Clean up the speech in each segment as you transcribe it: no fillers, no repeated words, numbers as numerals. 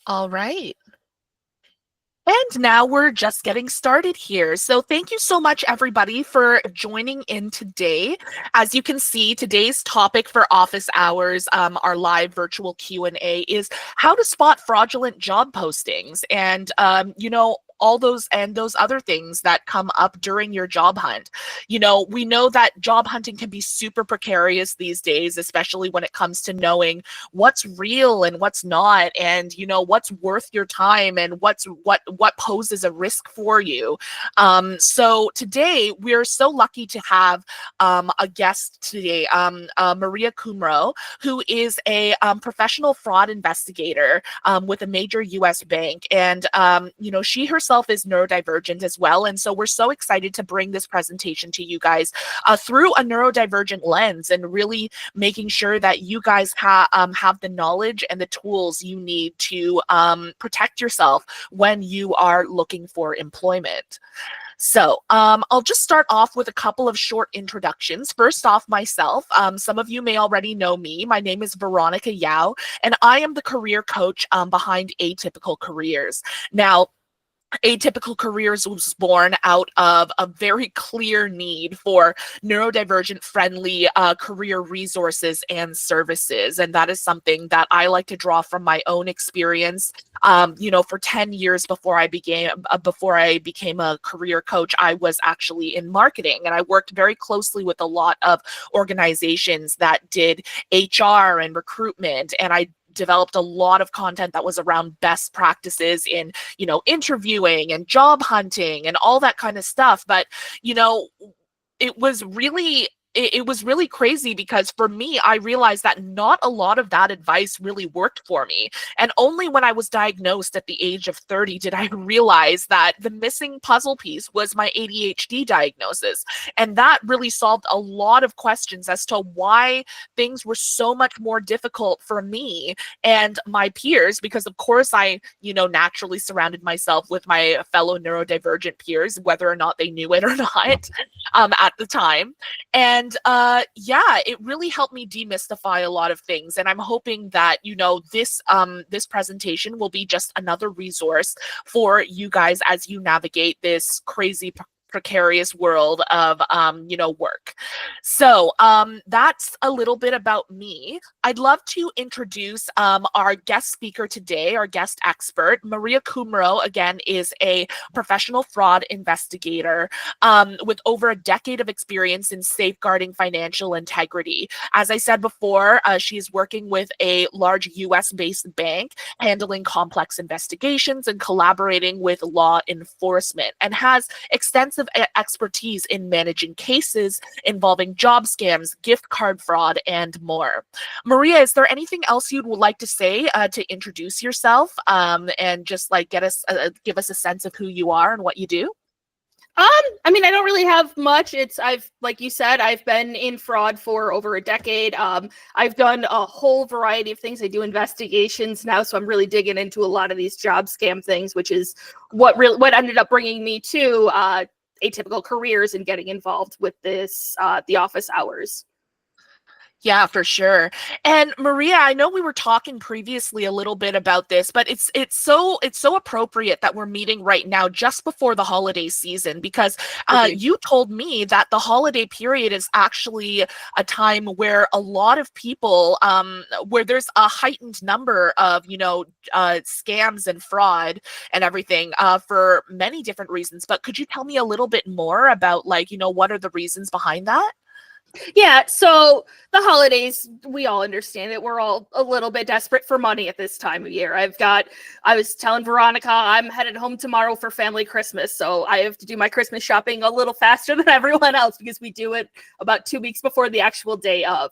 All right. And now we're just getting started here. So thank you so much, everybody, for joining in today. As you can see, today's topic for office hours, our live virtual Q&A, is how to spot fraudulent job postings. And, all those other things that come up during your job hunt. We know that job hunting can be super precarious these days, especially when it comes to knowing what's real and what's not, and what's worth your time and what poses a risk for you. So today we're so lucky to have a guest today, Maria Kumro, who is a professional fraud investigator with a major US bank. And she herself is neurodivergent as well, and so we're so excited to bring this presentation to you guys through a neurodivergent lens, and really making sure that you guys have the knowledge and the tools you need to protect yourself when you are looking for employment. So I'll just start off with a couple of short introductions. First off, myself. Some of you may already know me. My name is Veronica Yao, and I am the career coach behind Atypical Careers. Now, Atypical Careers was born out of a very clear need for neurodivergent friendly career resources and services. And that is something that I like to draw from my own experience. For 10 years before I became a career coach, I was actually in marketing, and I worked very closely with a lot of organizations that did HR and recruitment, and I developed a lot of content that was around best practices in, interviewing and job hunting and all that kind of stuff. But, it was really it was really crazy, because for me, I realized that not a lot of that advice really worked for me. And only when I was diagnosed at the age of 30 did I realize that the missing puzzle piece was my ADHD diagnosis. And that really solved a lot of questions as to why things were so much more difficult for me and my peers, because of course I, naturally surrounded myself with my fellow neurodivergent peers, whether or not they knew it or not, at the time. And yeah, it really helped me demystify a lot of things. And I'm hoping that, this presentation will be just another resource for you guys as you navigate this crazy precarious world of work. So that's a little bit about me. I'd love to introduce our guest speaker today, our guest expert. Maria Kumro, again, is a professional fraud investigator with over a decade of experience in safeguarding financial integrity. As I said before, she's working with a large US-based bank, handling complex investigations and collaborating with law enforcement, and has extensive expertise in managing cases involving job scams, gift card fraud, and more. Maria, is there anything else you'd like to say to introduce yourself, and just like give us a sense of who you are and what you do? I don't really have much. Like you said, I've been in fraud for over a decade. I've done a whole variety of things. I do investigations now, so I'm really digging into a lot of these job scam things, which is what ended up bringing me to Atypical Careers and getting involved with this, the office hours. Yeah, for sure. And Maria, I know we were talking previously a little bit about this, but it's so appropriate that we're meeting right now just before the holiday season, because you told me that the holiday period is actually a time where a lot of people, where there's a heightened number of scams and fraud and everything for many different reasons. But could you tell me a little bit more about what are the reasons behind that? Yeah, so the holidays, we all understand it. We're all a little bit desperate for money at this time of year. I was telling Veronica, I'm headed home tomorrow for family Christmas, so I have to do my Christmas shopping a little faster than everyone else, because we do it about 2 weeks before the actual day of.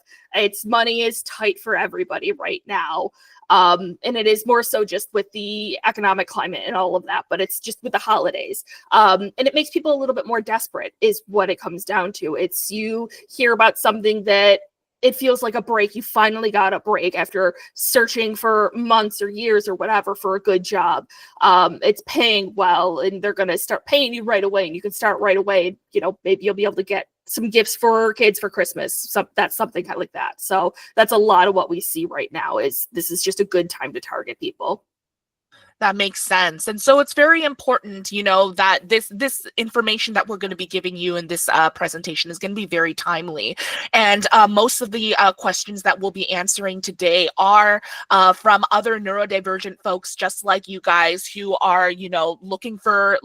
Money is tight for everybody right now. And it is more so just with the economic climate and all of that, but it's just with the holidays. And it makes people a little bit more desperate is what it comes down to. It's, you hear about something that it feels like a break. You finally got a break after searching for months or years or whatever for a good job. It's paying well, and they're going to start paying you right away, and you can start right away. Maybe you'll be able to get some gifts for kids for Christmas. That's something kind of like that. So that's a lot of what we see right now. This is just a good time to target people. That makes sense. And so it's very important, that this information that we're going to be giving you in this presentation is going to be very timely. And most of the questions that we'll be answering today are from other neurodivergent folks just like you guys who are, looking for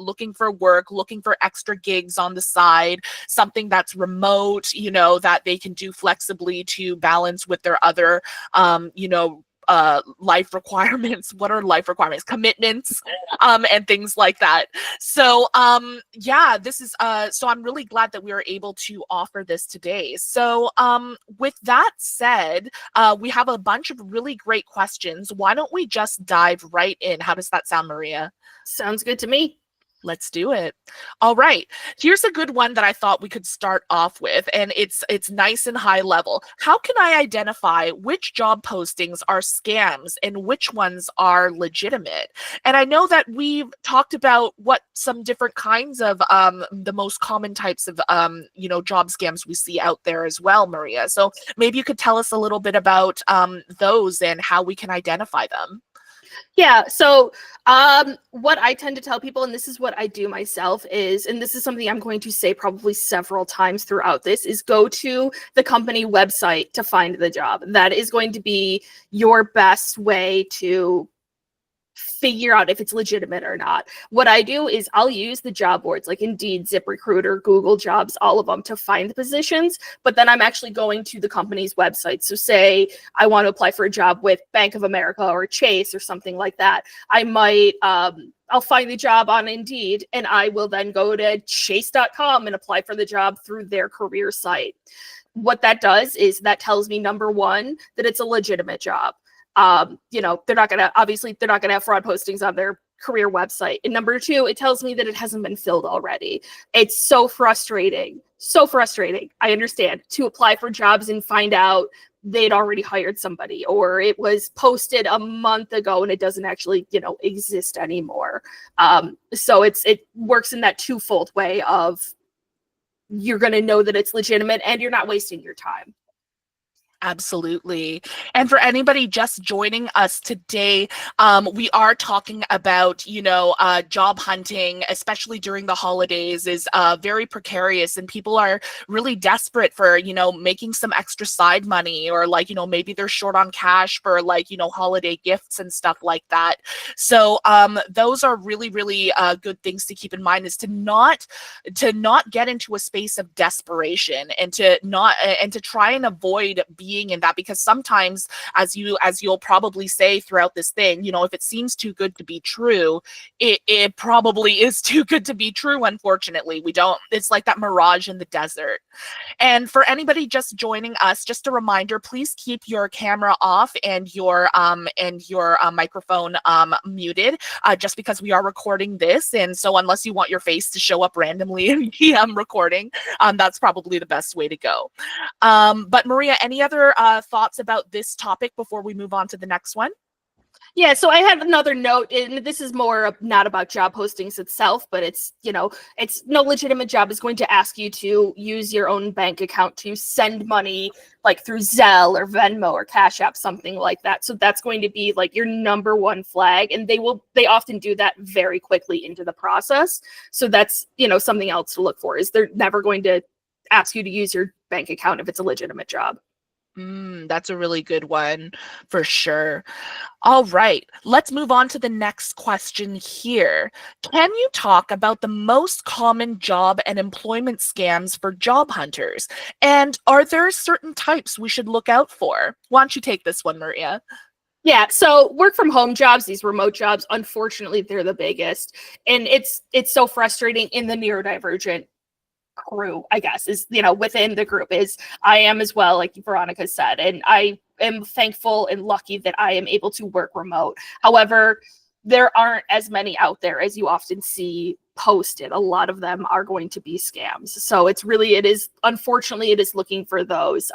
work, looking for extra gigs on the side, something that's remote, that they can do flexibly to balance with their other, life requirements. What are life requirements? Commitments, and things like that. So yeah, this is so I'm really glad that we are able to offer this today. So with that said, we have a bunch of really great questions. Why don't we just dive right in? How does that sound, Maria? Sounds good to me. Let's do it. All right. Here's a good one that I thought we could start off with, and it's nice and high level. How can I identify which job postings are scams and which ones are legitimate? And I know that we've talked about what some different kinds of the most common types of job scams we see out there as well, Maria. So maybe you could tell us a little bit about those and how we can identify them. Yeah. So what I tend to tell people, and this is what I do myself, is, and this is something I'm going to say probably several times throughout this, is go to the company website to find the job. That is going to be your best way to figure out if it's legitimate or not. What I do is I'll use the job boards like Indeed, ZipRecruiter, Google Jobs, all of them to find the positions, but then I'm actually going to the company's website. So say I want to apply for a job with Bank of America or Chase or something like that. I might, I'll find the job on Indeed and I will then go to chase.com and apply for the job through their career site. What that does is that tells me, number one, that it's a legitimate job. They're not going to have fraud postings on their career website. And number two, it tells me that it hasn't been filled already. It's so frustrating. So frustrating. I understand, to apply for jobs and find out they'd already hired somebody, or it was posted a month ago and it doesn't actually, exist anymore. So it works in that twofold way of you're going to know that it's legitimate and you're not wasting your time. Absolutely. And for anybody just joining us today, we are talking about, job hunting, especially during the holidays, is very precarious, and people are really desperate for, making some extra side money, or maybe they're short on cash for holiday gifts and stuff like that. So those are really, really good things to keep in mind, is to not get into a space of desperation, and to try and avoid being in that, because sometimes, as you'll probably say throughout this thing, if it seems too good to be true, it probably is too good to be true. Unfortunately, it's like that mirage in the desert. And for anybody just joining us, just a reminder, please keep your camera off and your microphone muted, just because we are recording this. And so unless you want your face to show up randomly in the recording, that's probably the best way to go. But Maria, any other thoughts about this topic before we move on to the next one? Yeah, so I have another note, and this is more not about job postings itself, but it's no legitimate job is going to ask you to use your own bank account to send money, like through Zelle or Venmo or Cash App, something like that. So that's going to be like your number one flag, and they often do that very quickly into the process. So that's, something else to look for, is they're never going to ask you to use your bank account if it's a legitimate job. That's a really good one for sure. All right, let's move on to the next question here. Can you talk about the most common job and employment scams for job hunters? And are there certain types we should look out for? Why don't you take this one, Maria? Yeah, so work from home jobs, these remote jobs, unfortunately, they're the biggest. And it's so frustrating in the neurodivergent crew, I guess, is, within the group, is I am as well, like Veronica said, and I am thankful and lucky that I am able to work remote. However, there aren't as many out there as you often see posted. A lot of them are going to be scams. So unfortunately, it is looking for those.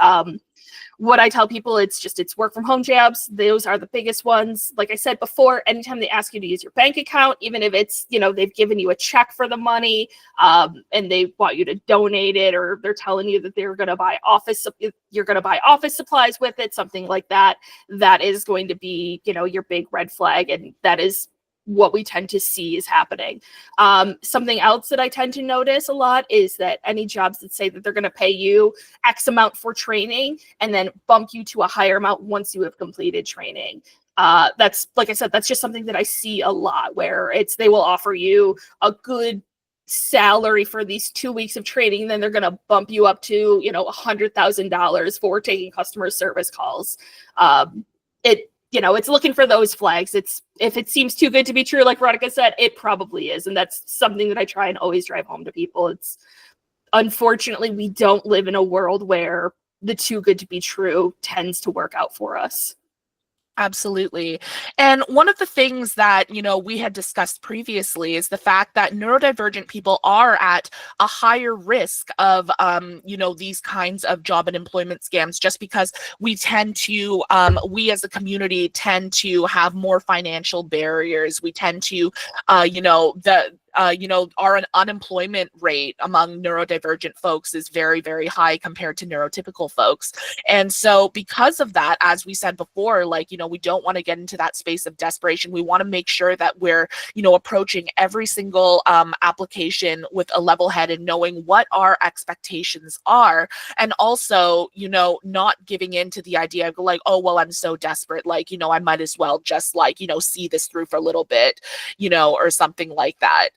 What I tell people, it's work from home jobs. Those are the biggest ones. Like I said before, anytime they ask you to use your bank account, even if it's, they've given you a check for the money, and they want you to donate it, or they're telling you that you're going to buy office supplies with it, something like that, that is going to be, your big red flag. And that is what we tend to see is happening. Something else that I tend to notice a lot is that any jobs that say that they're going to pay you X amount for training and then bump you to a higher amount once you have completed training. That's, like I said, that's just something that I see a lot, where they will offer you a good salary for these 2 weeks of training, and then they're going to bump you up to, $100,000 for taking customer service calls. It's looking for those flags. If it seems too good to be true, like Veronica said, it probably is. And that's something that I try and always drive home to people. It's, unfortunately, we don't live in a world where the too good to be true tends to work out for us. Absolutely. And one of the things that, we had discussed previously is the fact that neurodivergent people are at a higher risk of, these kinds of job and employment scams, just because we tend to, we as a community tend to have more financial barriers. We tend to, our unemployment rate among neurodivergent folks is very, very high compared to neurotypical folks. And so because of that, as we said before, we don't want to get into that space of desperation. We want to make sure that we're, approaching every single application with a level head and knowing what our expectations are. And also, not giving in to the idea of oh, well, I'm so desperate. I might as well just see this through for a little bit, or something like that.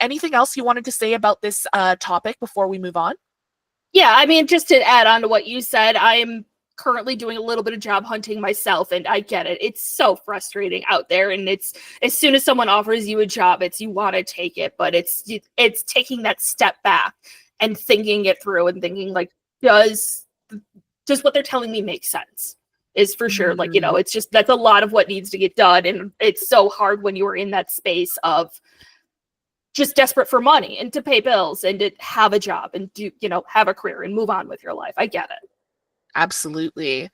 Anything else you wanted to say about this topic before we move on? Yeah, I mean, just to add on to what you said, I'm currently doing a little bit of job hunting myself, and I get it. It's so frustrating out there, and it's, as soon as someone offers you a job, you want to take it, but it's taking that step back and thinking it through and thinking does what they're telling me make sense? Is for sure. It's just, that's a lot of what needs to get done, and it's so hard when you are in that space of just desperate for money and to pay bills and to have a job and do, have a career and move on with your life. I get it. Absolutely.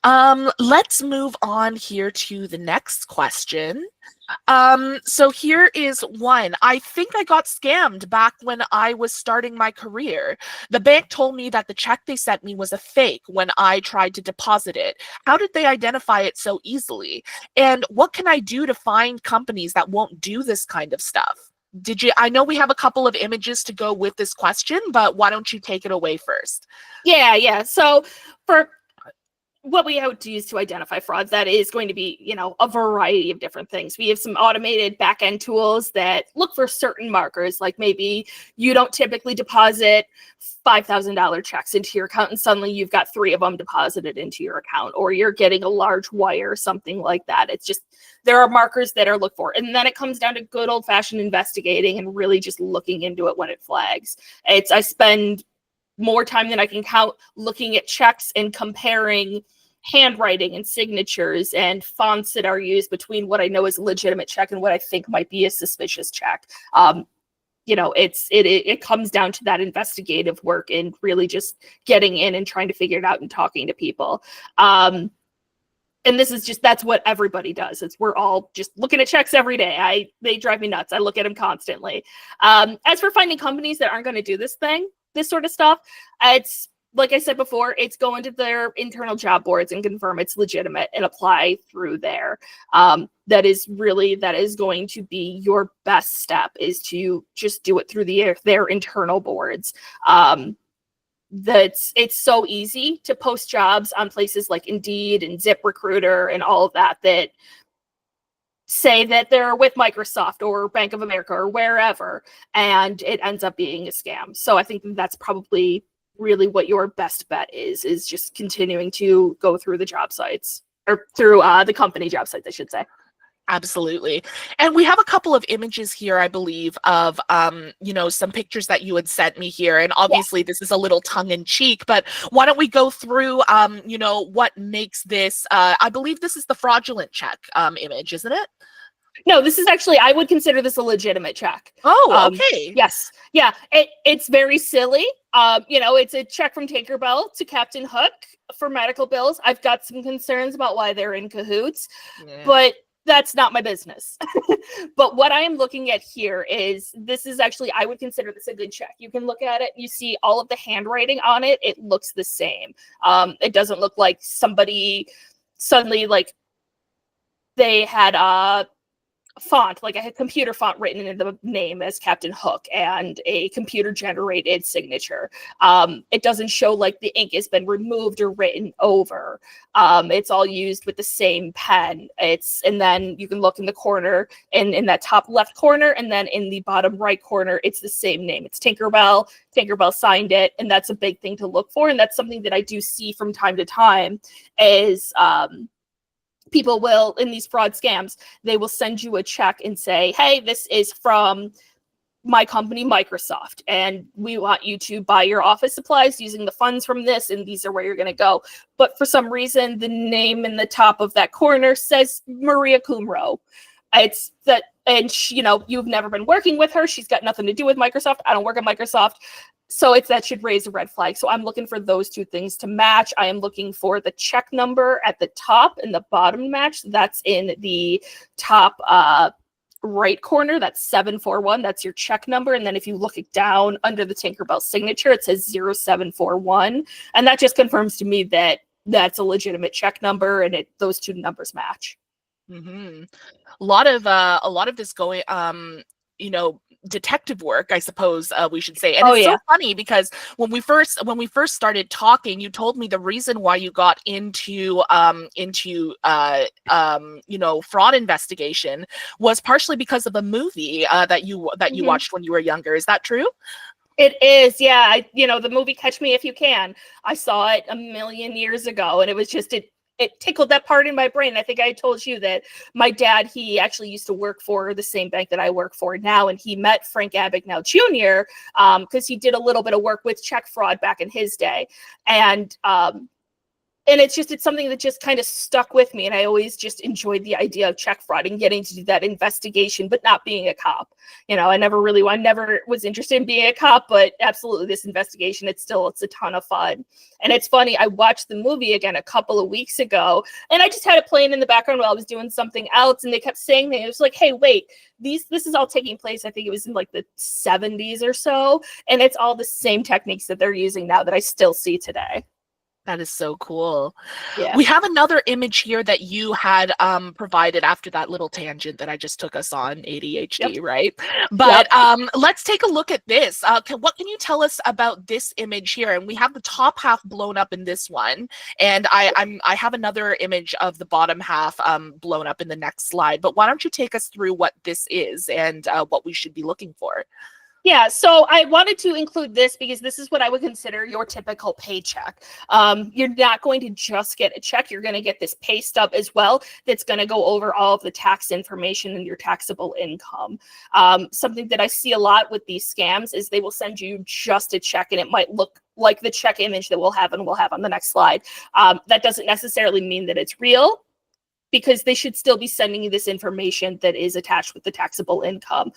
Let's move on here to the next question. So here is one. I think I got scammed back when I was starting my career. The bank told me that the check they sent me was a fake when I tried to deposit it. How did they identify it so easily? And what can I do to find companies that won't do this kind of stuff? I know we have a couple of images to go with this question, but why don't you take it away first? Yeah. So for what we have to use to identify fraud, that is going to be, a variety of different things. We have some automated back-end tools that look for certain markers, like maybe you don't typically deposit $5,000 checks into your account and suddenly you've got 3 of them deposited into your account, or you're getting a large wire, something like that. It's just, there are markers that are looked for. And then it comes down to good old-fashioned investigating and really just looking into it when it flags. I spend more time than I can count looking at checks and comparing handwriting and signatures and fonts that are used between what I know is a legitimate check and what I think might be a suspicious check. It comes down to that investigative work and really just getting in and trying to figure it out and talking to people. And this is just, that's what everybody does. We're all just looking at checks every day. They drive me nuts. I look at them constantly. As for finding companies that aren't going to do this sort of stuff, it's, like I said before, it's going to their internal job boards and confirm it's legitimate and apply through there. That is going to be your best step, is to just do it through their internal boards. It's so easy to post jobs on places like Indeed and ZipRecruiter and all of that say that they're with Microsoft or Bank of America or wherever, and it ends up being a scam. So I think that's probably really what your best bet is just continuing to go through the job sites, or through the company job sites, I should say. Absolutely. And we have a couple of images here, I believe, of, some pictures that you had sent me here. And obviously This is a little tongue in cheek, but why don't we go through, what makes this, I believe this is the fraudulent check image, isn't it? No, this is actually, I would consider this a legitimate check. Oh, okay. Yes. Yeah. It's very silly. It's a check from Tinkerbell to Captain Hook for medical bills. I've got some concerns about why they're in cahoots, but that's not my business. But what I am looking at here is, this is actually, I would consider this a good check. You can look at it, you see all of the handwriting on it. It looks the same. It doesn't look like somebody suddenly, they had font, like a computer font written in the name as Captain Hook and a computer generated signature. It doesn't show like the ink has been removed or written over. It's all used with the same pen. And then you can look in the corner and in that top left corner, and then in the bottom right corner, it's the same name. It's Tinkerbell. Tinkerbell signed it, and that's a big thing to look for. And that's something that I do see from time to time is people will, in these fraud scams, they will send you a check and say, hey, this is from my company, Microsoft, and we want you to buy your office supplies using the funds from this, and these are where you're going to go. But for some reason, the name in the top of that corner says Maria Kumro. It's that, and she, you've never been working with her. She's got nothing to do with Microsoft. I don't work at Microsoft. So that should raise a red flag. So I'm looking for those two things to match. I am looking for the check number at the top and the bottom match. That's in the top right corner. That's 741. That's your check number. And then if you look it down under the Tinkerbell signature, it says 0741. And that just confirms to me that that's a legitimate check number, and those two numbers match. Mm-hmm. A lot of this going, detective work, I suppose we should say. And it's so funny because when we first started talking, you told me the reason why you got into fraud investigation was partially because of a movie that you watched when you were younger. Is that true? It is, yeah. The movie Catch Me If You Can. I saw it a million years ago, and it was just it tickled that part in my brain. I think I told you that my dad, he actually used to work for the same bank that I work for now, and he met Frank Abagnale Jr. Because he did a little bit of work with check fraud back in his day. And it's something that just kind of stuck with me. And I always just enjoyed the idea of check fraud and getting to do that investigation, but not being a cop. I never was interested in being a cop, but absolutely this investigation, it's a ton of fun. And it's funny, I watched the movie again a couple of weeks ago, and I just had it playing in the background while I was doing something else. And they kept saying that. It was like, hey, wait, this is all taking place, I think it was in like the 70s or so. And it's all the same techniques that they're using now that I still see today. That is so cool. Yeah. We have another image here that you had provided after that little tangent that I just took us on, ADHD, yep. Right? But let's take a look at this. What can you tell us about this image here? And we have the top half blown up in this one. And I have another image of the bottom half blown up in the next slide. But why don't you take us through what this is and what we should be looking for? Yeah, so I wanted to include this because this is what I would consider your typical paycheck. You're not going to just get a check. You're going to get this pay stub as well that's going to go over all of the tax information and your taxable income. Something that I see a lot with these scams is they will send you just a check, and it might look like the check image that we'll have on the next slide. That doesn't necessarily mean that it's real, because they should still be sending you this information that is attached with the taxable income.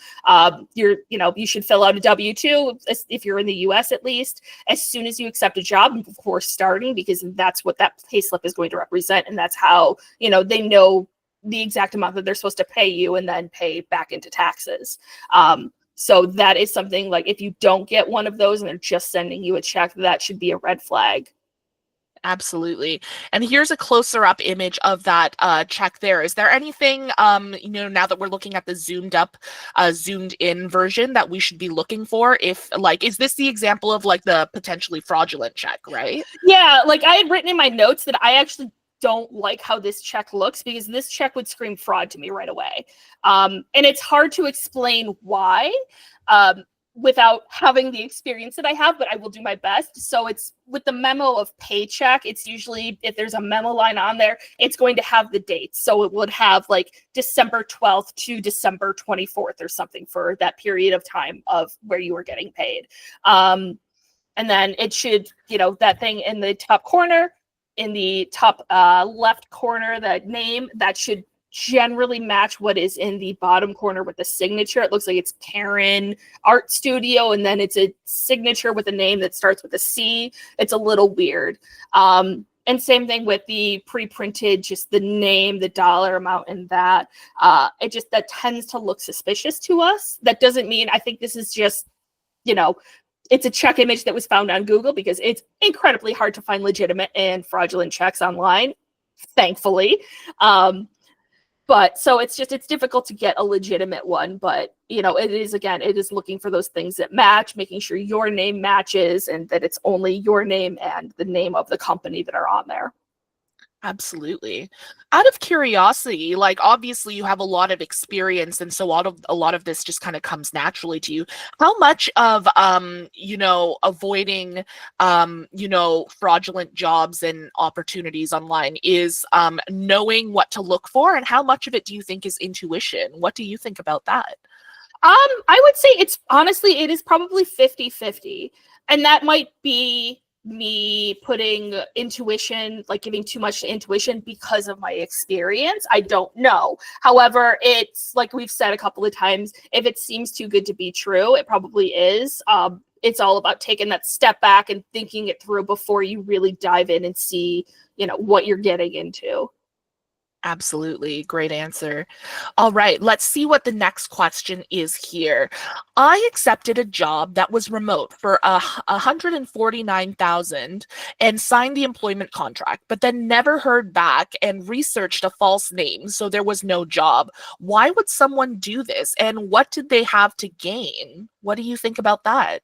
You should fill out a W-2 if you're in the US at least, as soon as you accept a job before starting, because that's what that pay slip is going to represent. And that's how, they know the exact amount that they're supposed to pay you and then pay back into taxes. So that is something like, if you don't get one of those and they're just sending you a check, that should be a red flag. Absolutely. And here's a closer up image of that check there. Is there anything, now that we're looking at the zoomed in version that we should be looking for? Is this the example of like the potentially fraudulent check, right? Yeah, like I had written in my notes that I actually don't like how this check looks, because this check would scream fraud to me right away. And it's hard to explain why. Without having the experience that I have, but I will do my best. So it's with the memo of paycheck, it's usually, if there's a memo line on there, it's going to have the dates. So it would have like December 12th to December 24th or something for that period of time of where you were getting paid. And then it should, that thing in the top corner, in the top left corner, that name, that should generally match what is in the bottom corner with the signature. It looks like it's Karen Art Studio, and then it's a signature with a name that starts with a C. It's a little weird. And same thing with the pre-printed, just the name, the dollar amount, and that. That tends to look suspicious to us. That doesn't mean, I think this is just, it's a check image that was found on Google, because it's incredibly hard to find legitimate and fraudulent checks online, thankfully. But so it's difficult to get a legitimate one, but it is looking for those things that match, making sure your name matches and that it's only your name and the name of the company that are on there. Absolutely. Out of curiosity, like obviously you have a lot of experience, and so a lot of this just kind of comes naturally to you. How much of avoiding fraudulent jobs and opportunities online is knowing what to look for, and how much of it do you think is intuition? What do you think about that? I would say it is probably 50-50. And that might be me putting intuition, like giving too much to intuition because of my experience. I don't know. However, it's like we've said a couple of times, if it seems too good to be true, it probably is. It's all about taking that step back and thinking it through before you really dive in and see, what you're getting into. Absolutely. Great answer. All right, let's see what the next question is here. I accepted a job that was remote for 149,000 and signed the employment contract, but then never heard back and researched a false name, so there was no job. Why would someone do this, and what did they have to gain? What do you think about that?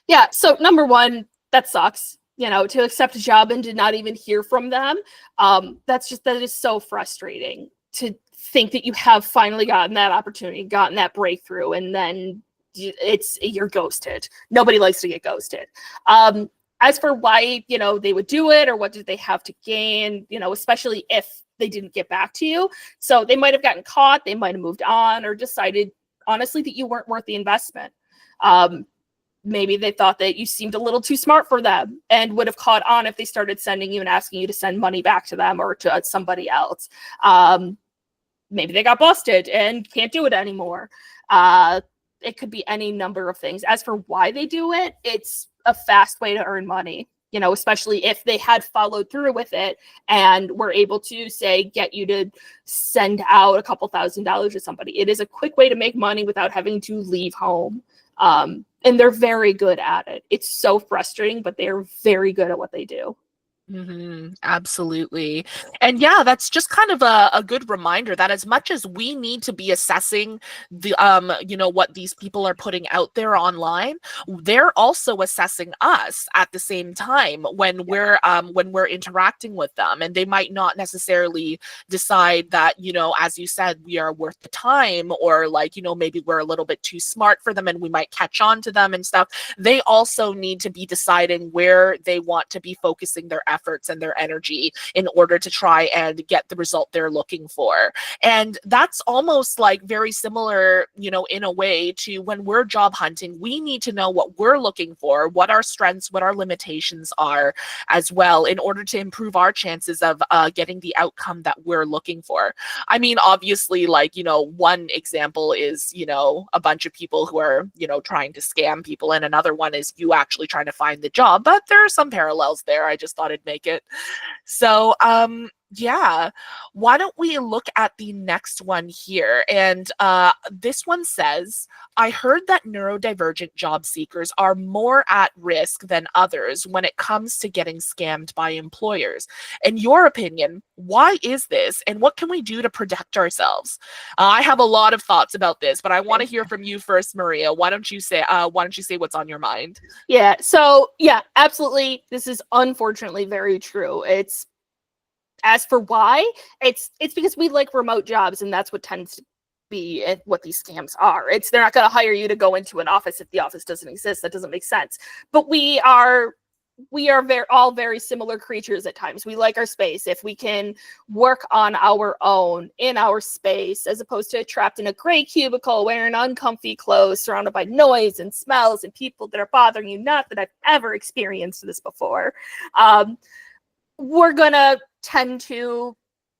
Yeah, so number one, that sucks. To accept a job and to not even hear from them. That is so frustrating to think that you have finally gotten that opportunity, gotten that breakthrough, and then you're ghosted. Nobody likes to get ghosted. As for why, they would do it or what did they have to gain, especially if they didn't get back to you. So they might have gotten caught, they might have moved on, or decided honestly that you weren't worth the investment. Maybe they thought that you seemed a little too smart for them and would have caught on if they started sending you and asking you to send money back to them or to somebody else. Maybe they got busted and can't do it anymore. It could be any number of things. As for why they do it, it's a fast way to earn money, especially if they had followed through with it and were able to, say, get you to send out a couple $1,000s to somebody. It is a quick way to make money without having to leave home. And they're very good at it. It's so frustrating, but they're very good at what they do. Absolutely. And yeah, that's just kind of a good reminder that as much as we need to be assessing the what these people are putting out there online, they're also assessing us at the same time when we're interacting with them, and they might not necessarily decide that, as you said, we are worth the time, or maybe we're a little bit too smart for them and we might catch on to them and stuff. They also need to be deciding where they want to be focusing their efforts and their energy in order to try and get the result they're looking for. And that's almost like very similar, in a way to when we're job hunting. We need to know what we're looking for, what our strengths, what our limitations are as well, in order to improve our chances of getting the outcome that we're looking for. I mean, obviously, one example is, a bunch of people who are, trying to scam people, and another one is you actually trying to find the job, but there are some parallels there. I just thought it'd make it. So, yeah, why don't we look at the next one here? And this one says, I heard that neurodivergent job seekers are more at risk than others when it comes to getting scammed by employers. In your opinion, why is this, and what can we do to protect ourselves? I have a lot of thoughts about this, but I want to hear from you first, Maria. Why don't you say what's on your mind? Yeah. So yeah, absolutely. This is unfortunately very true. As for why, it's because we like remote jobs, and that's what tends to be what these scams are. They're not going to hire you to go into an office if the office doesn't exist. That doesn't make sense. But we are all very similar creatures at times. We like our space. If we can work on our own in our space, as opposed to trapped in a gray cubicle wearing uncomfy clothes, surrounded by noise and smells and people that are bothering you. Not that I've ever experienced this before. We're gonna tend to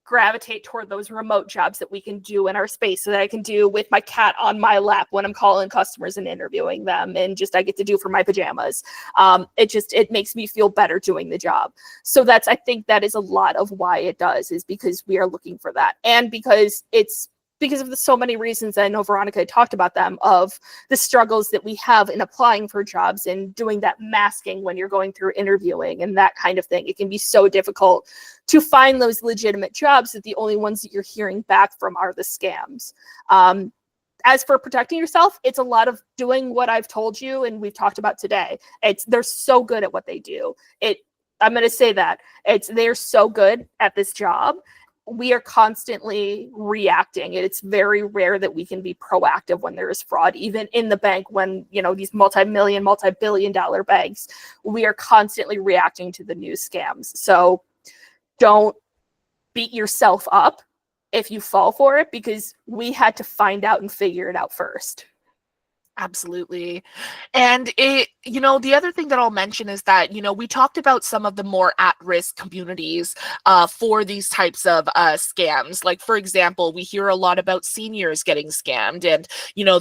gravitate toward those remote jobs that we can do in our space, so that I can do with my cat on my lap when I'm calling customers and interviewing them, and I get to do for my pajamas. It makes me feel better doing the job. So I think that is a lot of why it does, is because we are looking for that, and because it's because of the so many reasons. I know Veronica had talked about them, of the struggles that we have in applying for jobs and doing that masking when you're going through interviewing and that kind of thing. It can be so difficult to find those legitimate jobs that the only ones that you're hearing back from are the scams. As for protecting yourself, it's a lot of doing what I've told you and we've talked about today. They're so good at what they do. I'm going to say that they're so good at this job. We are constantly reacting. It's very rare that we can be proactive when there is fraud, even in the bank, when, you know, these multi-billion dollar banks, we are constantly reacting to the new scams. So don't beat yourself up if you fall for it, because we had to find out and figure it out first. Absolutely. And the other thing that I'll mention is that, we talked about some of the more at-risk communities for these types of scams. Like, for example, we hear a lot about seniors getting scammed, and,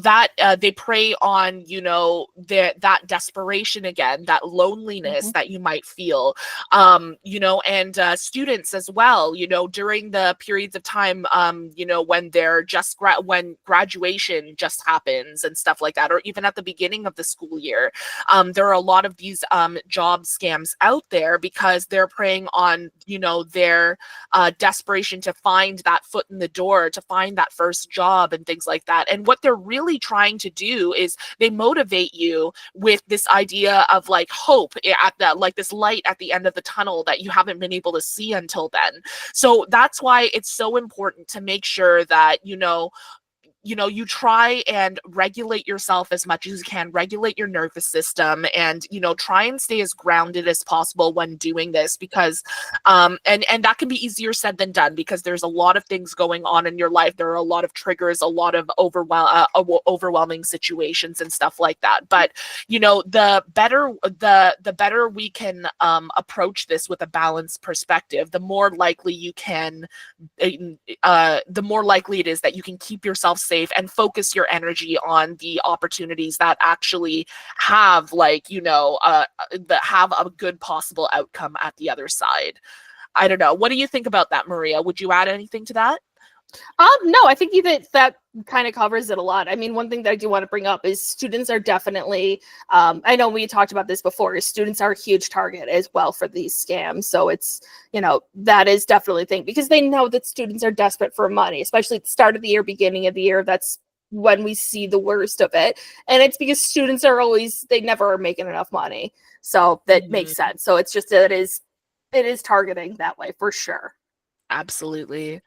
that they prey on, that desperation again, that loneliness that you might feel, and students as well, during the periods of time, when they're just when graduation just happens and stuff like that, or even at the beginning of the school year. There are a lot of these job scams out there because they're preying on, their desperation to find that foot in the door, to find that first job and things like that. And what they're really trying to do is they motivate you with this idea of like hope at that, like this light at the end of the tunnel that you haven't been able to see until then. So that's why it's so important to make sure that, you try and regulate yourself as much as you can, regulate your nervous system, and, try and stay as grounded as possible when doing this, because, and that can be easier said than done, because there's a lot of things going on in your life. There are a lot of triggers, a lot of overwhelming situations and stuff like that. But, the better we can approach this with a balanced perspective, the more likely you can, the more likely it is that you can keep yourself safe and focus your energy on the opportunities that actually have that have a good possible outcome at the other side. I don't know. What do you think about that, Maria? Would you add anything to that? No, I think that kind of covers it a lot. I mean, one thing that I do want to bring up is students are definitely, I know we talked about this before, students are a huge target as well for these scams. So it's, that is definitely a thing, because they know that students are desperate for money, especially at the start of the year, beginning of the year. That's when we see the worst of it. And it's because students are they never are making enough money. So that makes sense. So it's just that it is targeting that way for sure. Absolutely.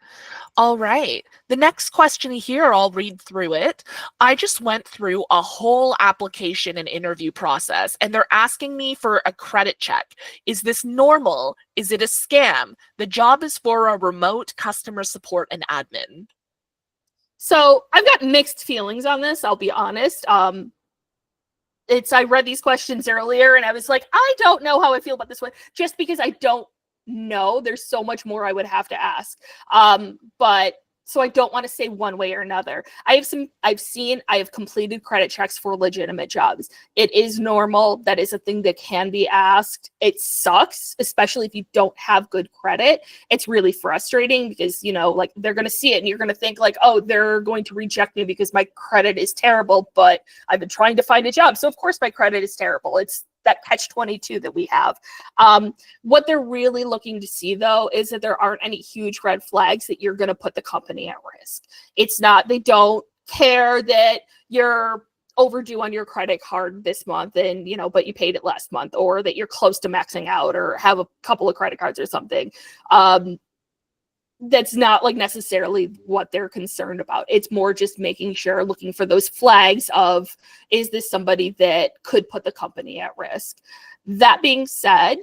All right. The next question here, I'll read through it. I just went through a whole application and interview process, and they're asking me for a credit check. Is this normal? Is it a scam? The job is for a remote customer support and admin. So I've got mixed feelings on this, I'll be honest. I read these questions earlier and I was like, I don't know how I feel about this one, just because I don't know. There's so much more I would have to ask. But so I don't want to say one way or another. I have completed credit checks for legitimate jobs. It is normal. That is a thing that can be asked. It sucks, especially if you don't have good credit. It's really frustrating because, like, they're going to see it and you're going to think like, oh, they're going to reject me because my credit is terrible, but I've been trying to find a job. So of course my credit is terrible. It's that catch-22 that we have. What they're really looking to see, though, is that there aren't any huge red flags that you're going to put the company at risk. It's not, they don't care that you're overdue on your credit card this month and, but you paid it last month, or that you're close to maxing out or have a couple of credit cards or something. That's not like necessarily what they're concerned about. It's more just making sure, looking for those flags of, is this somebody that could put the company at risk? That being said,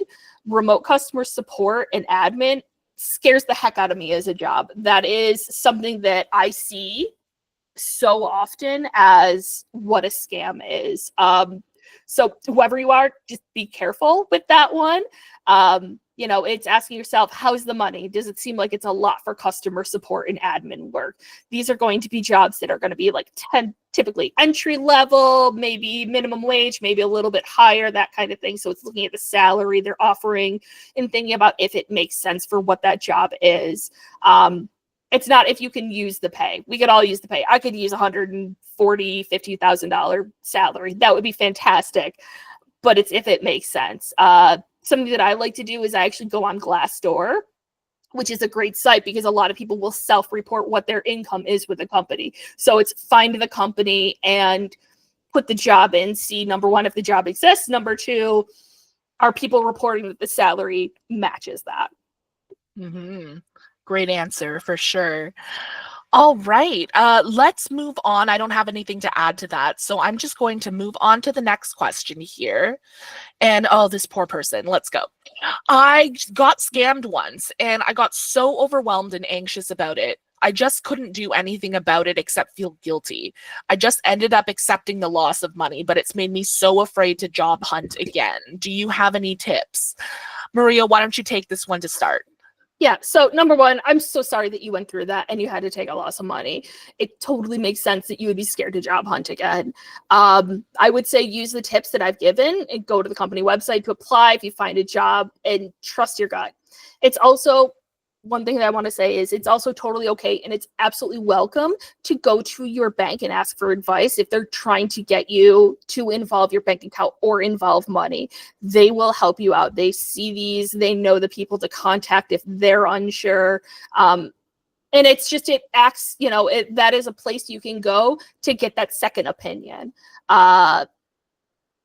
remote customer support and admin scares the heck out of me as a job. That is something that I see so often as what a scam is. So whoever you are, just be careful with that one. It's asking yourself, how's the money? Does it seem like it's a lot for customer support and admin work? These are going to be jobs that are going to be like typically entry level, maybe minimum wage, maybe a little bit higher, that kind of thing. So it's looking at the salary they're offering and thinking about if it makes sense for what that job is. It's not if you can use the pay. We could all use the pay. I could use $140,000, $50,000 salary. That would be fantastic. But it's if it makes sense. Something that I like to do is I actually go on Glassdoor, which is a great site because a lot of people will self-report what their income is with the company. So it's find the company and put the job in, see, number one, if the job exists. Number two, are people reporting that the salary matches that? Mm-hmm. Great answer for sure. All right, let's move on. I don't have anything to add to that, so I'm just going to move on to the next question here. And oh, this poor person, let's go. I got scammed once and I got so overwhelmed and anxious about it. I just couldn't do anything about it except feel guilty. I just ended up accepting the loss of money, but it's made me so afraid to job hunt again. Do you have any tips? Maria, why don't you take this one to start? Yeah. So number one, I'm so sorry that you went through that and you had to take a loss of money. It totally makes sense that you would be scared to job hunt again. I would say use the tips that I've given and go to the company website to apply if you find a job and trust your gut. It's also one thing that I want to say is it's also totally okay and it's absolutely welcome to go to your bank and ask for advice if they're trying to get you to involve your bank account or involve money. They will help you out. They see these, they know the people to contact if they're unsure. And it's just, it acts, that is a place you can go to get that second opinion.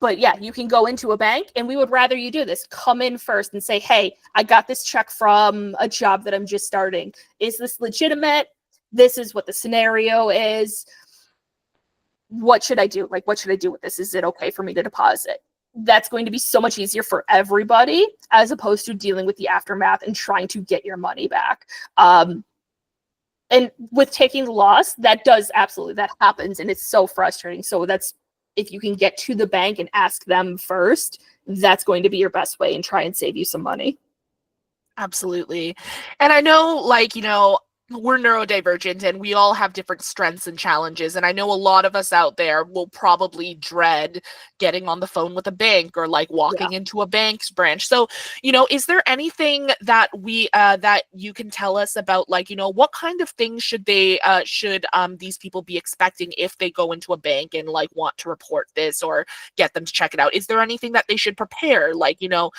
But yeah, you can go into a bank and we would rather you do this. Come in first and say, hey, I got this check from a job that I'm just starting. Is this legitimate? This is what the scenario is. What should I do? Like, what should I do with this? Is it okay for me to deposit? That's going to be so much easier for everybody as opposed to dealing with the aftermath and trying to get your money back. And with taking the loss, that happens and it's so frustrating. So that's, if you can get to the bank and ask them first, that's going to be your best way and try and save you some money. Absolutely. And I know, we're neurodivergent and we all have different strengths and challenges. And I know a lot of us out there will probably dread getting on the phone with a bank or walking into a bank's branch. So, is there anything that that you can tell us about, what kind of things should these people be expecting if they go into a bank and want to report this or get them to check it out? Is there anything that they should prepare, screenshots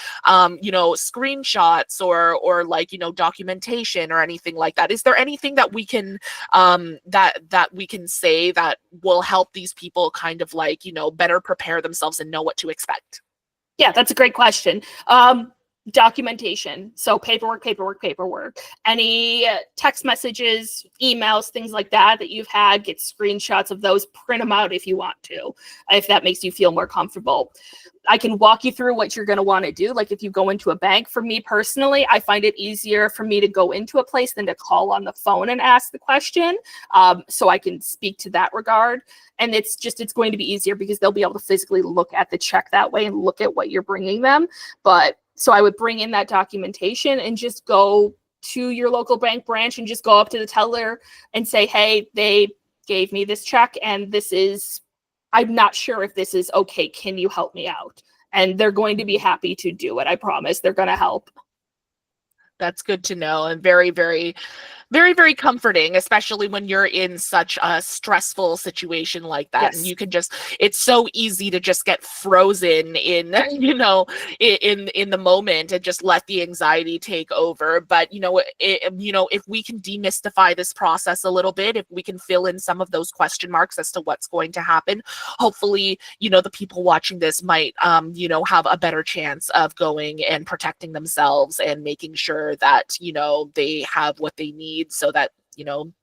or documentation or anything like that? Is there anything that we can that we can say that will help these people kind of better prepare themselves and know what to expect? Yeah, that's a great question. Documentation. So paperwork. Any text messages, emails, things like that you've had, get screenshots of those, print them out if you want to, if that makes you feel more comfortable. I can walk you through what you're going to want to do. Like if you go into a bank, for me personally, I find it easier for me to go into a place than to call on the phone and ask the question. So I can speak to that regard. And it's going to be easier because they'll be able to physically look at the check that way and look at what you're bringing them. So I would bring in that documentation and just go to your local bank branch and just go up to the teller and say, hey, they gave me this check and I'm not sure if this is okay. Can you help me out? And they're going to be happy to do it. I promise they're going to help. That's good to know and very, very, very, very comforting, especially when you're in such a stressful situation like that. Yes. And you can it's so easy to just get frozen in, in the moment and just let the anxiety take over. But, if we can demystify this process a little bit, if we can fill in some of those question marks as to what's going to happen, hopefully, the people watching this might, have a better chance of going and protecting themselves and making sure that, they have what they need so that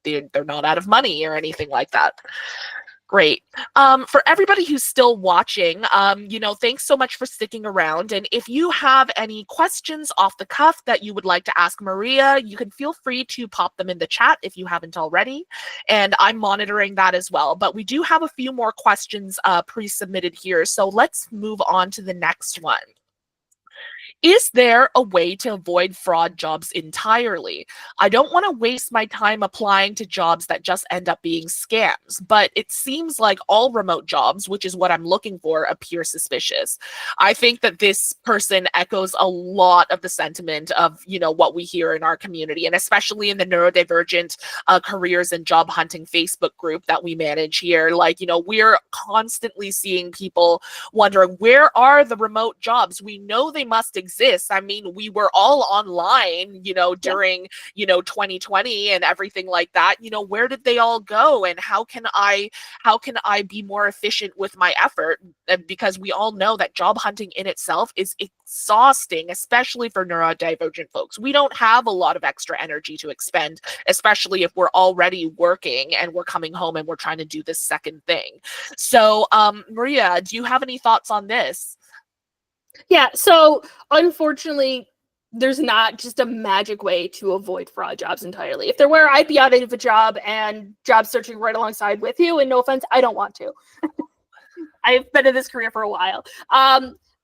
they're not out of money or anything like that. Great. For everybody who's still watching, thanks so much for sticking around. And if you have any questions off the cuff that you would like to ask Maria, you can feel free to pop them in the chat if you haven't already. And I'm monitoring that as well. But we do have a few more questions pre-submitted here. So let's move on to the next one. Is there a way to avoid fraud jobs entirely? I don't want to waste my time applying to jobs that just end up being scams, but it seems like all remote jobs, which is what I'm looking for, appear suspicious. I think that this person echoes a lot of the sentiment of, what we hear in our community, and especially in the neurodivergent careers and job hunting Facebook group that we manage here. Like, we're constantly seeing people wondering, where are the remote jobs? We know they must exist. I mean, we were all online, during, 2020 and everything like that. Where did they all go? And how can I be more efficient with my effort? Because we all know that job hunting in itself is exhausting, especially for neurodivergent folks. We don't have a lot of extra energy to expend, especially if we're already working and we're coming home and we're trying to do this second thing. So, Maria, do you have any thoughts on this? Yeah, so unfortunately, there's not just a magic way to avoid fraud jobs entirely. If there were, I'd be out of a job and job searching right alongside with you. And no offense, I don't want to. I've been in this career for a while.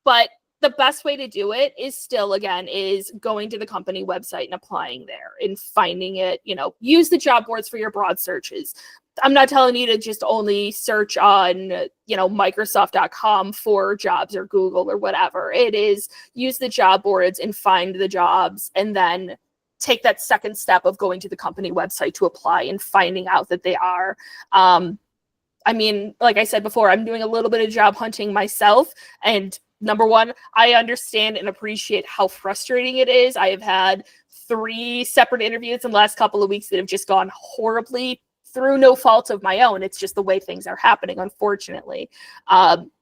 But the best way to do it is still, again, is going to the company website and applying there and finding it, use the job boards for your broad searches. I'm not telling you to just only search on, Microsoft.com for jobs or Google or whatever. It is use the job boards and find the jobs, and then take that second step of going to the company website to apply and finding out that they are. I mean, like I said before, I'm doing a little bit of job hunting myself, and number one, I understand and appreciate how frustrating it is. I have had 3 separate interviews in the last couple of weeks that have just gone horribly through no fault of my own. It's just the way things are happening, unfortunately.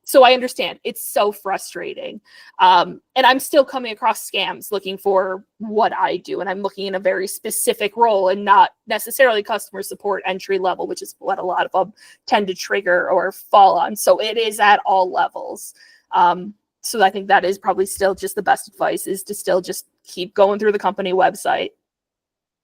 So I understand. It's so frustrating. And I'm still coming across scams looking for what I do. And I'm looking in a very specific role and not necessarily customer support entry level, which is what a lot of them tend to trigger or fall on. So it is at all levels. So I think that is probably still just the best advice, is to still just keep going through the company website.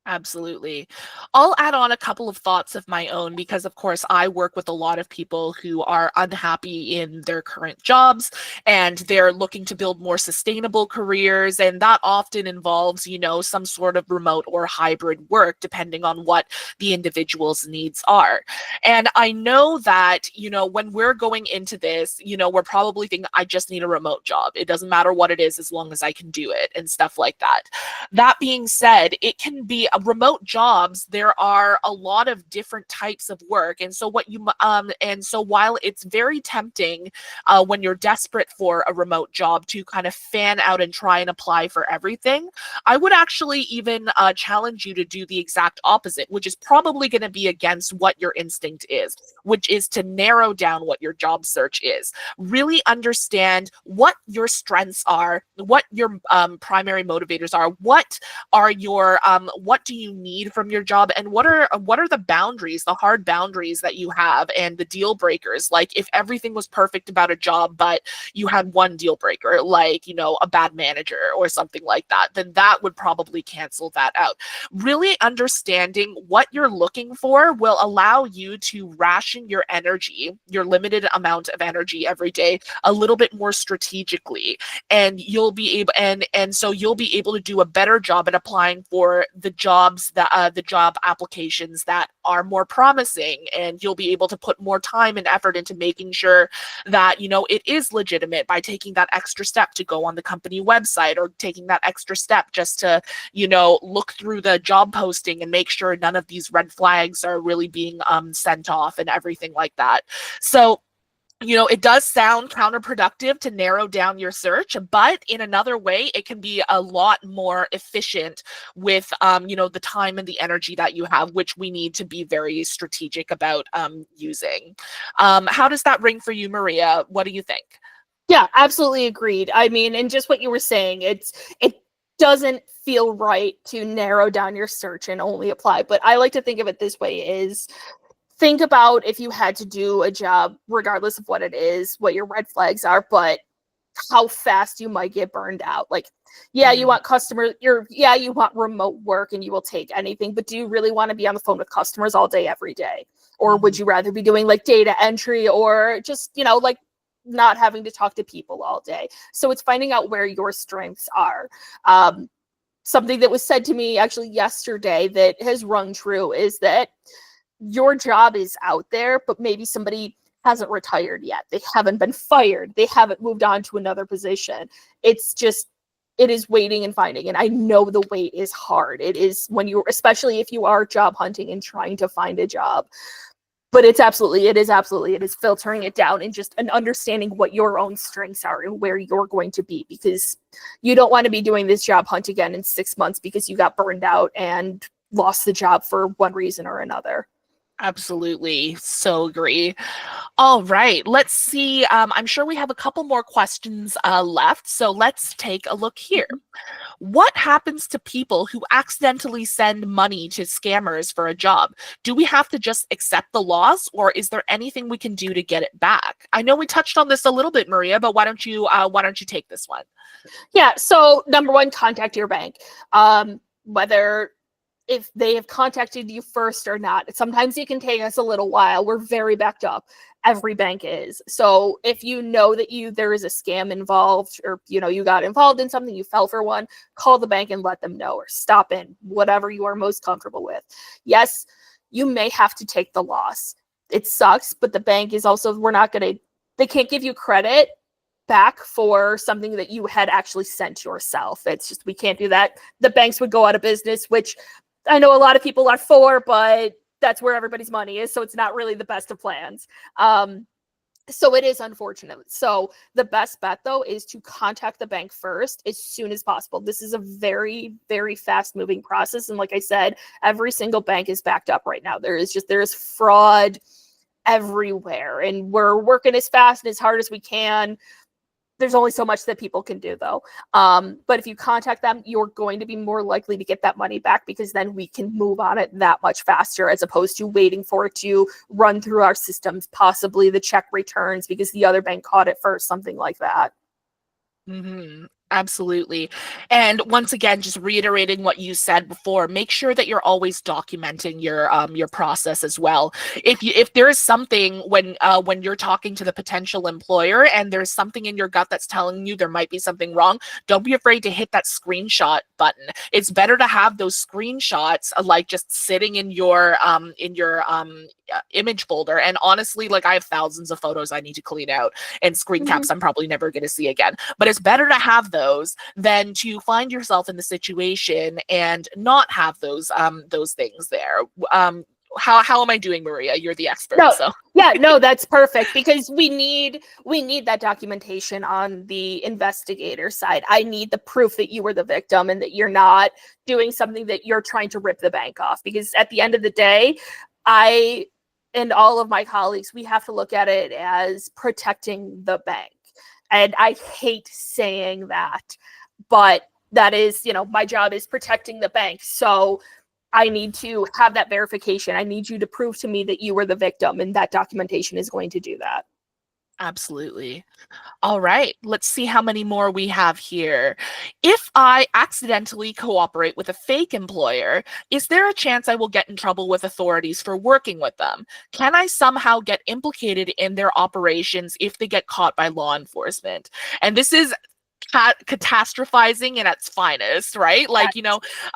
Absolutely. I'll add on a couple of thoughts of my own because, of course, I work with a lot of people who are unhappy in their current jobs and they're looking to build more sustainable careers. And that often involves, some sort of remote or hybrid work, depending on what the individual's needs are. And I know that, when we're going into this, we're probably thinking, I just need a remote job. It doesn't matter what it is as long as I can do it and stuff like that. That being said, it can be remote jobs. There are a lot of different types of work, and so while it's very tempting when you're desperate for a remote job to kind of fan out and try and apply for everything, I would actually even challenge you to do the exact opposite, which is probably going to be against what your instinct is, which is to narrow down what your job search is. Really understand what your strengths are, what your primary motivators are, what do you need from your job, and what are the boundaries, the hard boundaries that you have, and the deal breakers. Like, if everything was perfect about a job but you had one deal breaker, like a bad manager or something like that, then that would probably cancel that out. Really understanding what you're looking for will allow you to ration your energy, your limited amount of energy every day, a little bit more strategically, and you'll be able so you'll be able to do a better job at applying for the jobs that the job applications that are more promising, and you'll be able to put more time and effort into making sure that it is legitimate by taking that extra step to go on the company website, or taking that extra step just to look through the job posting and make sure none of these red flags are really being sent off and everything like that. So it does sound counterproductive to narrow down your search, but in another way, it can be a lot more efficient with, the time and the energy that you have, which we need to be very strategic about using. How does that ring for you, Maria? What do you think? Yeah, absolutely agreed. I mean, and just what you were saying, it doesn't feel right to narrow down your search and only apply. But I like to think of it this way: is think about if you had to do a job, regardless of what it is, what your red flags are, but how fast you might get burned out. Like, yeah, you want you want remote work and you will take anything, but do you really want to be on the phone with customers all day, every day? Or would you rather be doing like data entry, or just, like not having to talk to people all day. So it's finding out where your strengths are. Something that was said to me actually yesterday that has rung true is that your job is out there, but maybe somebody hasn't retired yet. They haven't been fired. They haven't moved on to another position. It is waiting and finding. And I know the wait is hard. It is when especially if you are job hunting and trying to find a job. But it is filtering it down and just understanding what your own strengths are and where you're going to be, because you don't want to be doing this job hunt again in 6 months because you got burned out and lost the job for one reason or another. Absolutely. So agree. All right. Let's see. I'm sure we have a couple more questions left. So let's take a look here. What happens to people who accidentally send money to scammers for a job? Do we have to just accept the loss, or is there anything we can do to get it back? I know we touched on this a little bit, Maria, but why don't you take this one? Yeah. So number one, contact your bank. Whether if they have contacted you first or not. Sometimes it can take us a little while. We're very backed up. Every bank is. So if you know that there is a scam involved, or you got involved in something, you fell for one, call the bank and let them know, or stop in, whatever you are most comfortable with. Yes, you may have to take the loss. It sucks, but the bank is also, they can't give you credit back for something that you had actually sent yourself. It's just, we can't do that. The banks would go out of business, which I know a lot of people are for, but that's where everybody's money is. So it's not really the best of plans. So it is unfortunate. So the best bet, though, is to contact the bank first as soon as possible. This is a very, very fast moving process. And like I said, every single bank is backed up right now. There is fraud everywhere. And we're working as fast and as hard as we can. There's only so much that people can do, though. But if you contact them, you're going to be more likely to get that money back, because then we can move on it that much faster, as opposed to waiting for it to run through our systems, possibly the check returns because the other bank caught it first, something like that. Mm-hmm. Absolutely. And once again, just reiterating what you said before, make sure that you're always documenting your process as well. If there is something when you're talking to the potential employer and there's something in your gut that's telling you there might be something wrong, don't be afraid to hit that screenshot button. It's better to have those screenshots like just sitting in your image folder. And honestly, like, I have thousands of photos I need to clean out and screen caps I'm probably never going to see again. But it's better to have those than to find yourself in the situation and not have those things there. How am I doing, Maria? You're the expert. No, so yeah, no, that's perfect, because we need that documentation on the investigator side. I need the proof that you were the victim and that you're not doing something that you're trying to rip the bank off. Because at the end of the day, I and all of my colleagues, we have to look at it as protecting the bank. And I hate saying that, but that is, my job is protecting the bank. So I need to have that verification. I need you to prove to me that you were the victim, and that documentation is going to do that. Absolutely. All right, let's see how many more we have here. If I accidentally cooperate with a fake employer, is there a chance I will get in trouble with authorities for working with them? Can I somehow get implicated in their operations if they get caught by law enforcement? And this is catastrophizing in its finest, right? Like,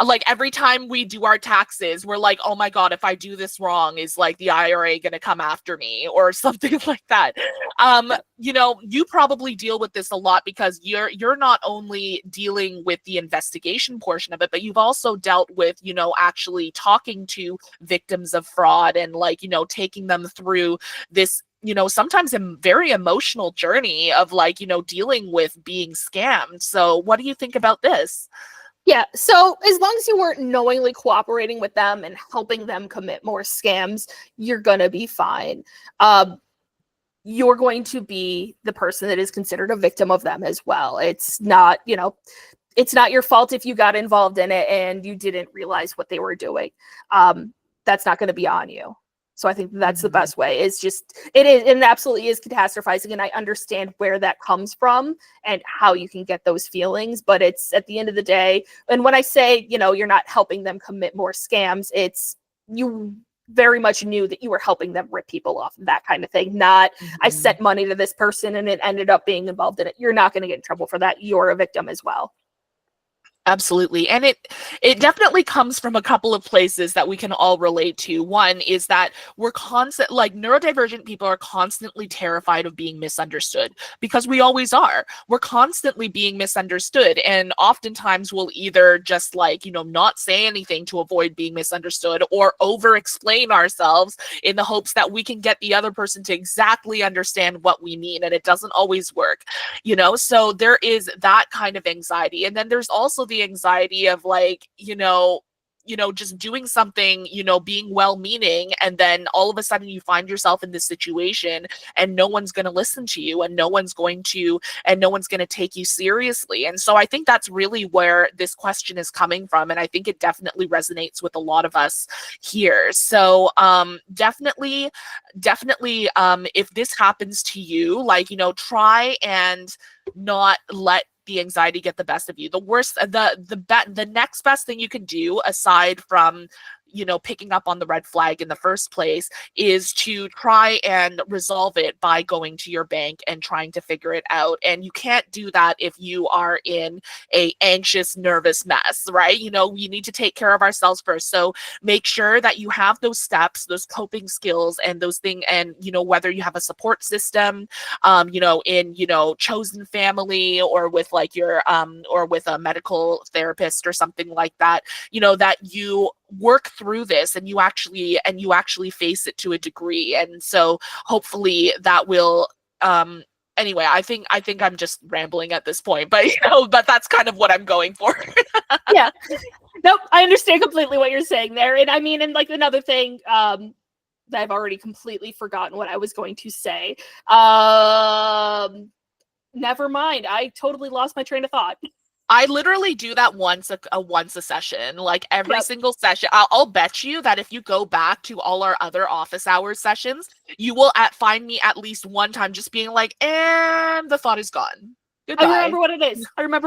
like every time we do our taxes, we're like, oh my God, if I do this wrong, is like the IRA going to come after me or something like that? You probably deal with this a lot, because you're not only dealing with the investigation portion of it, but you've also dealt with, actually talking to victims of fraud and taking them through this sometimes a very emotional journey of dealing with being scammed. So what do you think about this? Yeah, so as long as you weren't knowingly cooperating with them and helping them commit more scams, you're going to be fine. You're going to be the person that is considered a victim of them as well. It's not, it's not your fault if you got involved in it and you didn't realize what they were doing. That's not going to be on you. So I think that's the best way. It absolutely is catastrophizing. And I understand where that comes from and how you can get those feelings. But it's at the end of the day. And when I say, you're not helping them commit more scams, it's you very much knew that you were helping them rip people off, that kind of thing. Not, I Mhm. sent money to this person and it ended up being involved in it. You're not going to get in trouble for that. You're a victim as well. Absolutely. And it definitely comes from a couple of places that we can all relate to. One is that we're constant like neurodivergent people are constantly terrified of being misunderstood because we always are. We're constantly being misunderstood, and oftentimes we'll either just like, not say anything to avoid being misunderstood or over explain ourselves in the hopes that we can get the other person to exactly understand what we mean, and it doesn't always work. So there is that kind of anxiety, and then there's also the anxiety of like, just doing something, being well-meaning, and then all of a sudden you find yourself in this situation and no one's going to listen to you, and no one's going to take you seriously. And so I think that's really where this question is coming from, and I think it definitely resonates with a lot of us here. So definitely if this happens to you, like, try and not let the anxiety get the best of you. The next best thing you can do, aside from picking up on the red flag in the first place, is to try and resolve it by going to your bank and trying to figure it out. And you can't do that if you are in a anxious, nervous mess, right? We need to take care of ourselves first. So make sure that you have those steps, those coping skills, and those things, and whether you have a support system, in chosen family, or with like your or with a medical therapist or something like that, that you work through this and you actually face it to a degree. And so hopefully that will anyway, I think I'm just rambling at this point, but but that's kind of what I'm going for. Yeah. Nope, I understand completely what you're saying there. And I mean, and like another thing that I've already completely forgotten what I was going to say. Never mind. I totally lost my train of thought. I literally do that once a session, like every Yep. single session. I'll bet you that if you go back to all our other office hours sessions, you will find me at least one time just being like, and the thought is gone. Goodbye. I remember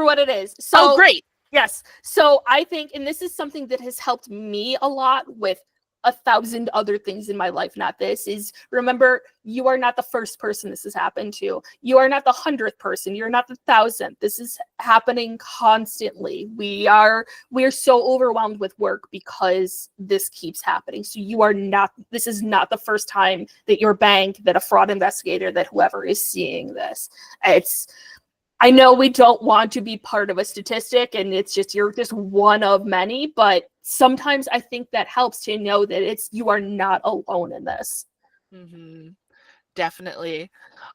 what it is. So, oh, great. Yes. So I think, and this is something that has helped me a lot with 1,000 other things in my life, not this, is remember, you are not the first person this has happened to. You are not the 100th person. You're not the 1,000th. This is happening constantly. We are so overwhelmed with work because this keeps happening. So this is not the first time that your bank, that a fraud investigator, that whoever is seeing this. I know we don't want to be part of a statistic and you're just one of many, but sometimes I think that helps to know that you are not alone in this. Mm-hmm. Definitely.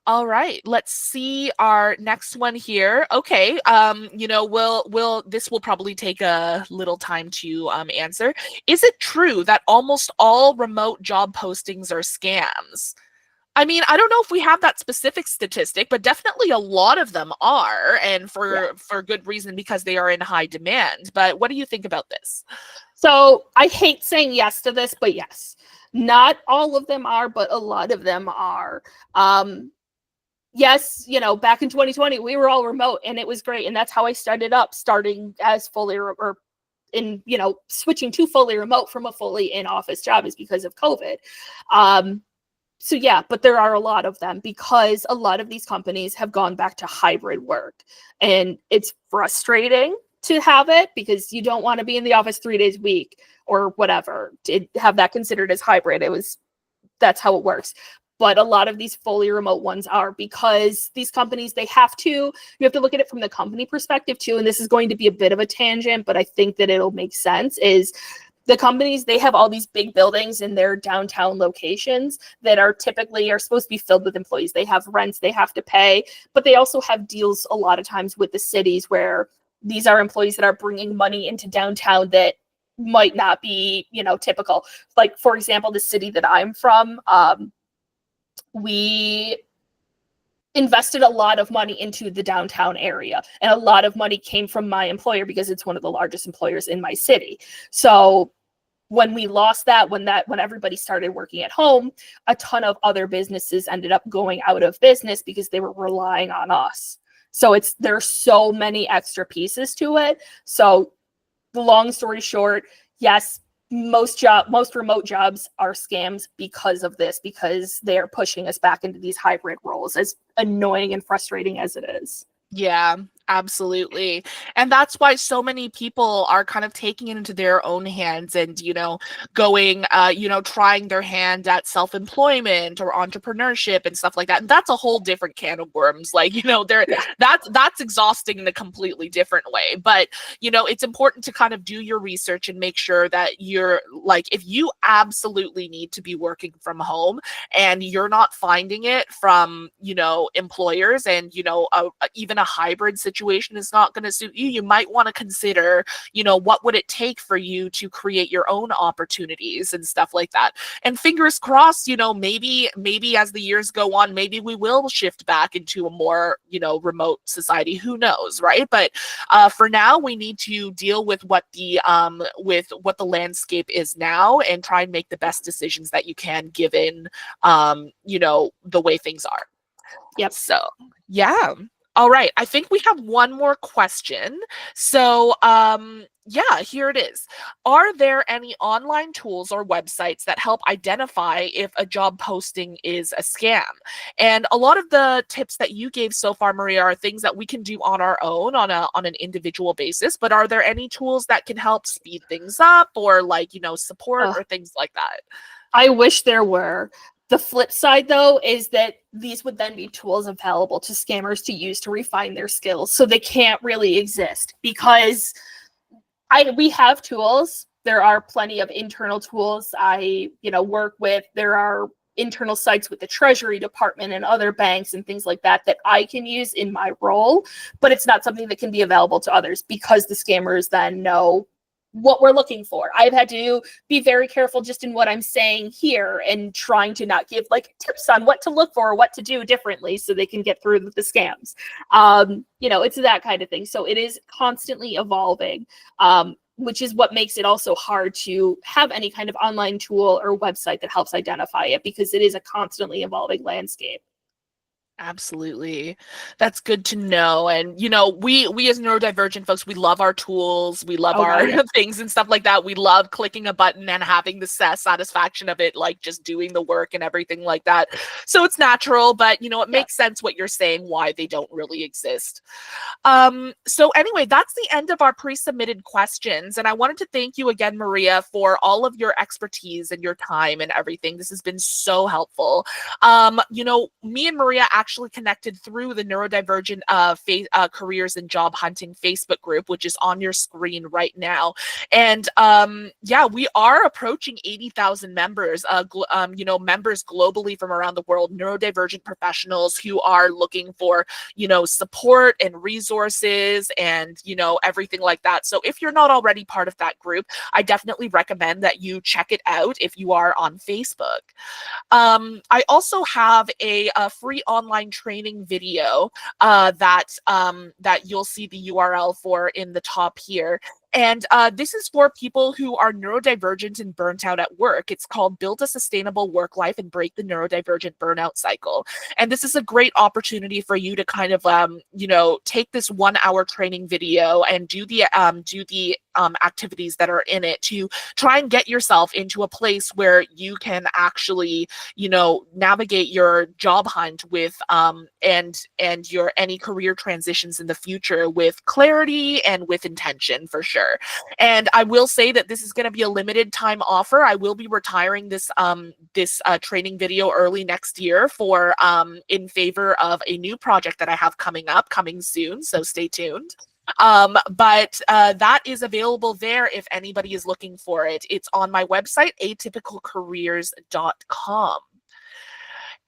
All right, let's see our next one here. Okay, this will probably take a little time to answer. Is it true that almost all remote job postings are scams? I mean, I don't know if we have that specific statistic, but definitely a lot of them are, and for good reason, because they are in high demand. But what do you think about this? So I hate saying yes to this, but yes. Not all of them are, but a lot of them are. Yes, back in 2020, we were all remote and it was great. And that's how I starting as switching to fully remote from a fully in-office job is because of COVID. So yeah, but there are a lot of them because a lot of these companies have gone back to hybrid work, and it's frustrating to have it because you don't want to be in the office 3 days a week or whatever to have that considered as hybrid. That's how it works. But a lot of these fully remote ones are, because these companies, you have to look at it from the company perspective too. And this is going to be a bit of a tangent, but I think that it'll make sense. Is the companies, they have all these big buildings in their downtown locations that are supposed to be filled with employees. They have rents they have to pay, but they also have deals a lot of times with the cities where these are employees that are bringing money into downtown that might not be, typical. Like, for example, the city that I'm from, we invested a lot of money into the downtown area, and a lot of money came from my employer because it's one of the largest employers in my city. So when we lost that, when everybody started working at home, a ton of other businesses ended up going out of business because they were relying on us. So there's so many extra pieces to it. So the long story short, yes, most remote jobs are scams because of this, because they are pushing us back into these hybrid roles, as annoying and frustrating as it is. Yeah, absolutely. And that's why so many people are kind of taking it into their own hands and, going, trying their hand at self-employment or entrepreneurship and stuff like that. And that's a whole different can of worms. Like, Yeah. that's exhausting in a completely different way. But, it's important to kind of do your research and make sure that you're like, if you absolutely need to be working from home and you're not finding it from, employers and, even a hybrid situation is not going to suit you, you might want to consider, what would it take for you to create your own opportunities and stuff like that. And fingers crossed, maybe as the years go on, maybe we will shift back into a more, remote society. Who knows, right? But for now, we need to deal with what the landscape is now and try and make the best decisions that you can given, the way things are. Yep. So, yeah. All right. I think we have one more question. So, here it is. Are there any online tools or websites that help identify if a job posting is a scam? And a lot of the tips that you gave so far, Maria, are things that we can do on our own on an individual basis. But are there any tools that can help speed things up or support or things like that? I wish there were. The flip side, though, is that these would then be tools available to scammers to use to refine their skills. So they can't really exist because we have tools. There are plenty of internal tools I, work with. There are internal sites with the Treasury Department and other banks and things like that I can use in my role, but it's not something that can be available to others because the scammers then know what we're looking for. I've had to be very careful just in what I'm saying here and trying to not give tips on what to look for or what to do differently so they can get through the scams. It's that kind of thing. So it is constantly evolving, which is what makes it also hard to have any kind of online tool or website that helps identify it because it is a constantly evolving landscape. Absolutely. That's good to know. And, we as neurodivergent folks, we love our tools. We love our things and stuff like that. We love clicking a button and having the satisfaction of it, like just doing the work and everything like that. So it's natural, but, it makes sense what you're saying, why they don't really exist. So anyway, that's the end of our pre-submitted questions. And I wanted to thank you again, Maria, for all of your expertise and your time and everything. This has been so helpful. Me and Maria actually connected through the neurodivergent careers and job hunting Facebook group, which is on your screen right now. And we are approaching 80,000 members, members globally from around the world, neurodivergent professionals who are looking for, support and resources and, everything like that. So if you're not already part of that group, I definitely recommend that you check it out if you are on Facebook. I also have a free online training video that you'll see the URL for in the top here. And this is for people who are neurodivergent and burnt out at work. It's called Build a Sustainable Work Life and Break the Neurodivergent Burnout Cycle. And this is a great opportunity for you to kind of, take this 1 hour training video and do the activities that are in it to try and get yourself into a place where you can actually, navigate your job hunt with and your any career transitions in the future with clarity and with intention, for sure. And I will say that this is going to be a limited time offer. I will be retiring this training video early next year for in favor of a new project that I have coming soon. So stay tuned. But that is available there if anybody is looking for it. It's on my website, atypicalcareers.com.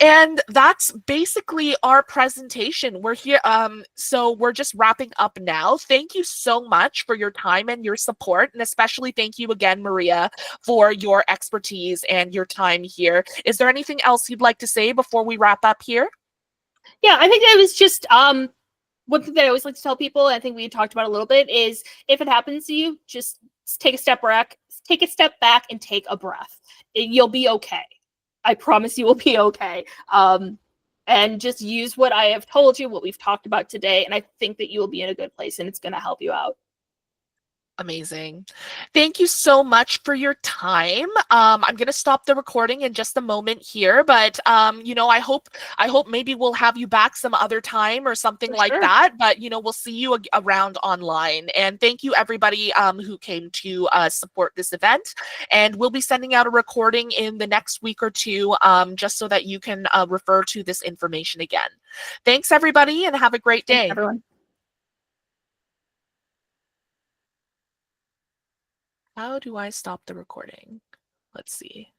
And that's basically our presentation. We're here. So we're just wrapping up now. Thank you so much for your time and your support. And especially thank you again, Maria, for your expertise and your time here. Is there anything else you'd like to say before we wrap up here? Yeah, I think that was just one thing that I always like to tell people, and I think we talked about a little bit, is if it happens to you, just take a step back and take a breath. You'll be okay. I promise you will be okay. And just use what I have told you, what we've talked about today, and I think that you will be in a good place and it's going to help you out. Amazing. Thank you so much for your time. I'm going to stop the recording in just a moment here, but I hope maybe we'll have you back some other time or something For like sure. that. But we'll see you around online. And thank you everybody who came to support this event. And we'll be sending out a recording in the next week or two, just so that you can refer to this information again. Thanks everybody, and have a great Thanks, day. everyone. How do I stop the recording? Let's see.